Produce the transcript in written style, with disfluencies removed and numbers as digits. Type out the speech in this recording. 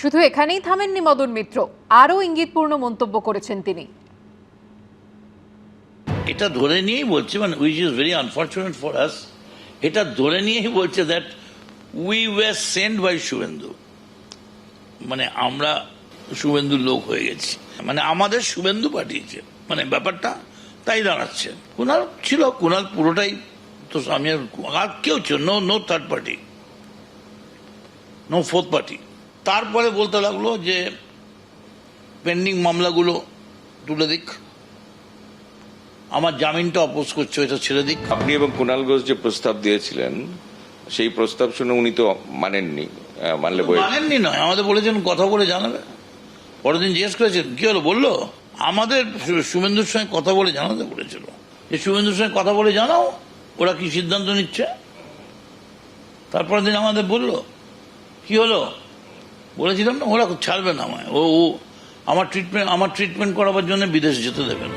শুধু এখানেই থামেননি মদন মিত্র, আরও ইঙ্গিতপূর্ণ মন্তব্য করেছেন তিনি। এটা ধরে নিয়েই বলছে, মানে which is very unfortunate for us, এটা ধরে নিয়েই বলছে that we were sent by Suvendu, মানে আমরা শুভেন্দুর লোক হয়ে গেছি, মানে আমাদের শুভেন্দু পাঠিয়েছে, মানে ব্যাপারটা তাই দাঁড়াচ্ছে। কুণাল ছিল, কুণাল পুরোটাই তো আমি আর কেউ ছিল, no third party, no fourth party. তারপরে বলতে লাগলো যে পেন্ডিং মামলাগুলো তুলে দিক, আমার জামিনটা অপোজ করছে, এটা ছেড়ে দিক। আপনি এবং কুণাল ঘোষ যে প্রস্তাব দিয়েছিলেন সেই প্রস্তাব শুনে উনি তো মানেননি, মানলে মানেননি নয়, আমাদের বলেছেন কথা বলে জানাবে। পরের দিন জিজ্ঞেস করেছেন কি হলো, বললো আমাদের শুভেন্দুর সঙ্গে কথা বলে জানাতে বলেছিল, যে শুভেন্দুর সঙ্গে কথা বলে জানাও ওরা কি সিদ্ধান্ত নিচ্ছে। তারপরের দিন আমাদের বললো কি হলো, বলেছিলাম না ওরা ছাড়বে না আমায়, ও আমার ট্রিটমেন্ট করাবার জন্য বিদেশে যেতে দেবে না।